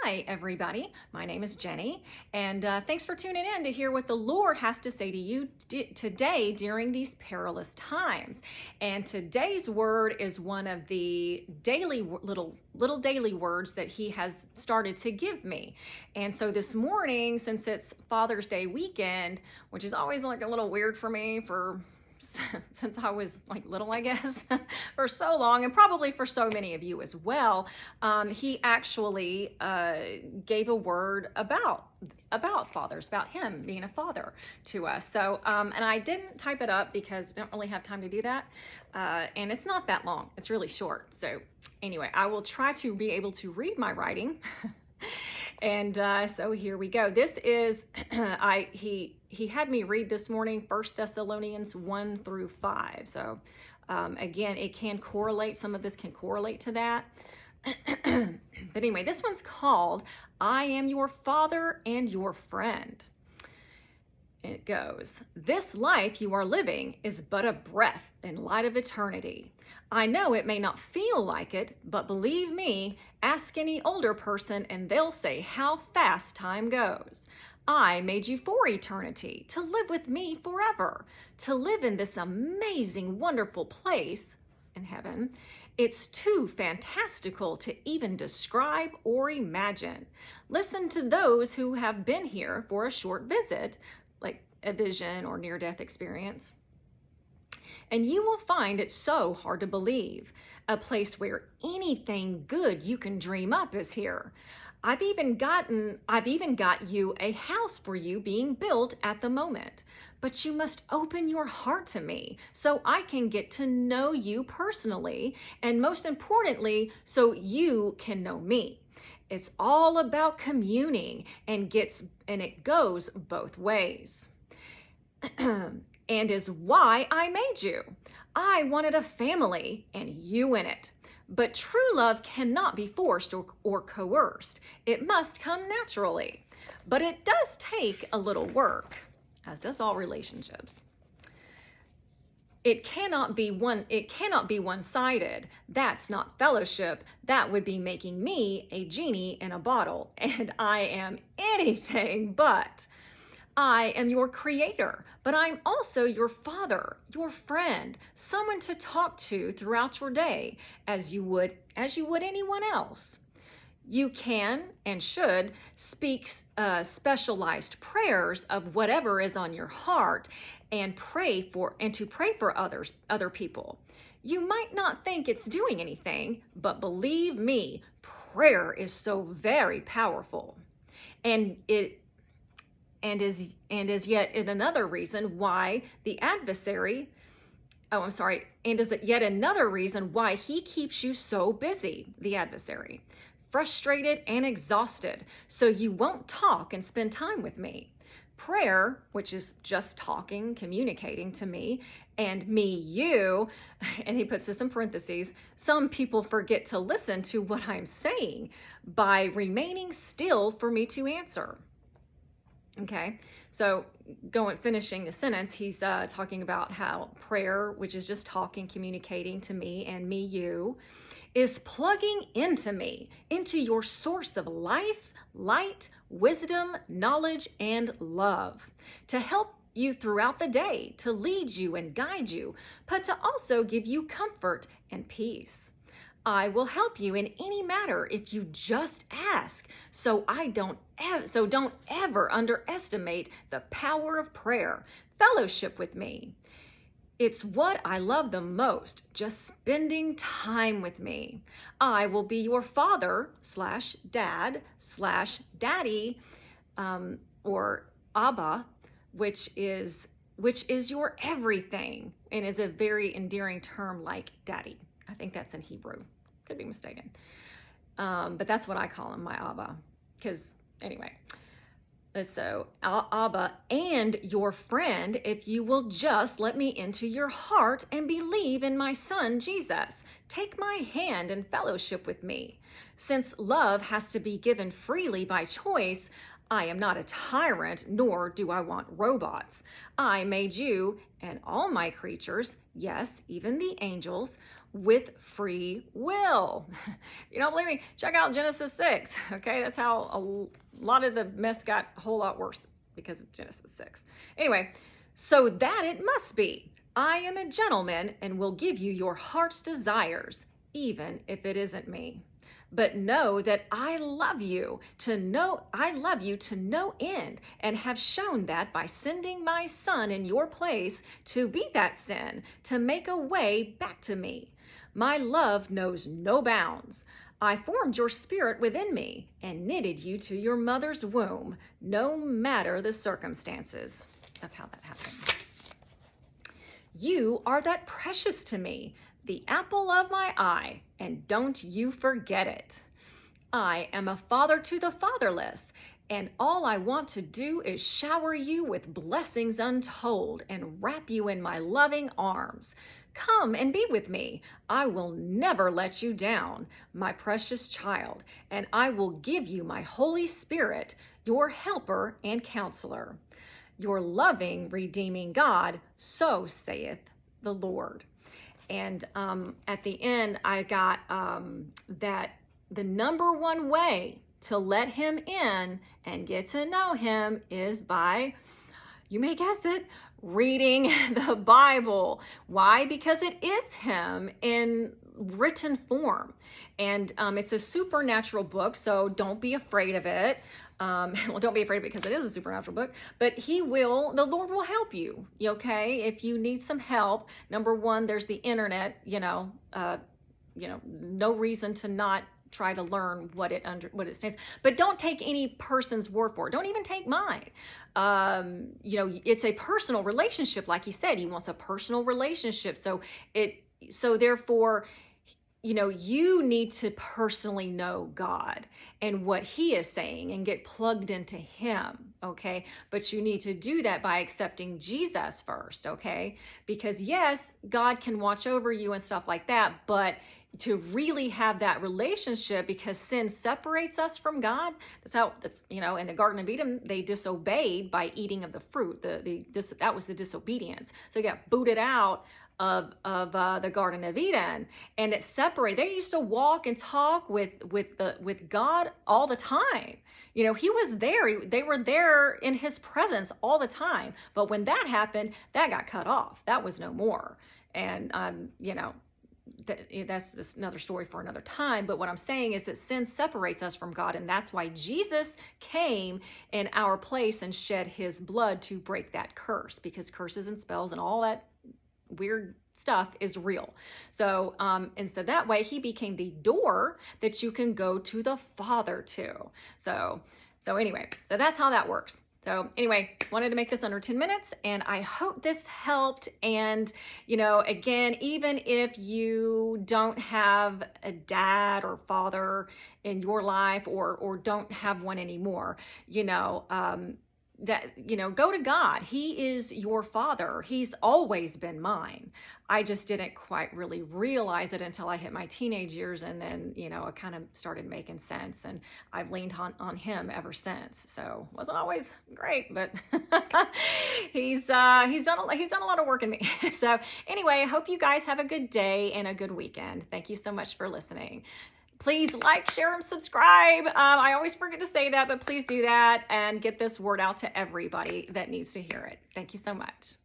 Hi, everybody. My name is Jenny, and thanks for tuning in to hear what the Lord has to say to you today during these perilous times. And today's word is one of the daily little daily words that He has started to give me. And so this morning, since it's Father's Day weekend, which is always like a little weird for me since I was like little, I guess, for so long, and probably for so many of you as well, he actually gave a word about fathers, about him being a father to us. So, and I didn't type it up because I don't really have time to do that, and it's not that long. It's really short. So anyway, I will try to be able to read my writing. And so here we go. This is, he had me read this morning, 1 Thessalonians 1-5. So again, it can correlate, some of this can correlate to that. But anyway, this one's called, I Am Your Father and Your Friend. It goes, this life you are living is but a breath in light of eternity. I know it may not feel like it, but believe me, ask any older person and they'll say how fast time goes. I made you for eternity, to live with me forever, to live in this amazing, wonderful place in heaven. It's too fantastical to even describe or imagine. Listen to those who have been here for a short visit, like a vision or near-death experience. And you will find it so hard to believe. A place where anything good you can dream up is here. I've even got you a house for you being built at the moment. But you must open your heart to me so I can get to know you personally, and most importantly, so you can know me. It's all about communing, and it goes both ways. And is why I made you. I wanted a family and you in it. But true love cannot be forced or coerced. It must come naturally. But it does take a little work, as does all relationships. It cannot be one-sided. That's not fellowship. That would be making me a genie in a bottle, and I am anything but. I am your creator, but I'm also your father, your friend, someone to talk to throughout your day, as you would anyone else. You can and should speak specialized prayers of whatever is on your heart and pray for other people. You might not think it's doing anything, but believe me, prayer is so very powerful. And is yet another reason why the adversary, and is yet another reason why he keeps you so busy, the adversary, frustrated and exhausted, so you won't talk and spend time with me. Prayer, which is just talking, communicating to me, and me, you, and he puts this in parentheses, some people forget to listen to what I'm saying by remaining still for me to answer. Okay, so finishing the sentence, he's talking about how prayer, which is just talking, communicating to me and me, you, is plugging into me, into your source of life, light, wisdom, knowledge, and love, to help you throughout the day, to lead you and guide you, but to also give you comfort and peace. I will help you in any matter if you just ask. So don't ever underestimate the power of prayer. Fellowship with me. It's what I love the most, just spending time with me. I will be your father/dad/daddy, or Abba, which is your everything, and is a very endearing term like daddy. I think that's in Hebrew. Could be mistaken. But that's what I call him, my Abba. Because, anyway. So, Abba, and your friend, if you will just let me into your heart and believe in my son, Jesus. Take my hand and fellowship with me. Since love has to be given freely by choice, I am not a tyrant, nor do I want robots. I made you and all my creatures yes, even the angels, with free will. If you don't believe me, check out Genesis 6. Okay, that's how a lot of the mess got a whole lot worse because of Genesis 6. Anyway, so that it must be. I am a gentleman and will give you your heart's desires, even if it isn't me. But know that I love you to no end, and have shown that by sending my son in your place to be that sin, to make a way back to me. My love knows no bounds. I formed your spirit within me and knitted you to your mother's womb, no matter the circumstances of how that happened. You are that precious to me, the apple of my eye, and don't you forget it. I am a father to the fatherless, and all I want to do is shower you with blessings untold and wrap you in my loving arms. Come and be with me. I will never let you down, my precious child, and I will give you my Holy Spirit, your helper and counselor. Your loving, redeeming God, so saith the Lord. And at the end, I got that the number one way to let him in and get to know him is by, you may guess it, reading the Bible. Why? Because it is him in written form. And it's a supernatural book, so don't be afraid of it. Well, don't be afraid of it because it is a supernatural book, but the Lord will help you, okay? If you need some help, number one, there's the internet, no reason to not try to learn what it stands, but don't take any person's word for it. Don't even take mine. It's a personal relationship. Like he said, he wants a personal relationship. So therefore, you need to personally know God and what he is saying and get plugged into him, okay? But you need to do that by accepting Jesus first, okay? Because yes, God can watch over you and stuff like that, but to really have that relationship, because sin separates us from God. That's in the Garden of Eden, they disobeyed by eating of the fruit. That was the disobedience. So they got booted out of the Garden of Eden, and it separated. They used to walk and talk with God all the time. He was there. They were there in his presence all the time. But when that happened, that got cut off. That was no more. And that's another story for another time. But what I'm saying is that sin separates us from God, and that's why Jesus came in our place and shed his blood to break that curse, because curses and spells and all that weird stuff is real. So and so that way he became the door that you can go to the Father to. So anyway, so that's how that works. So anyway, wanted to make this under 10 minutes, and I hope this helped. And, again, even if you don't have a dad or father in your life, or don't have one anymore, go to God. He is your father. He's always been mine. I just didn't quite really realize it until I hit my teenage years, and then, it kind of started making sense, and I've leaned on him ever since. So wasn't always great, but he's done a lot of work in me. So anyway, I hope you guys have a good day and a good weekend. Thank you so much for listening. Please like, share, and subscribe. I always forget to say that, but please do that and get this word out to everybody that needs to hear it. Thank you so much.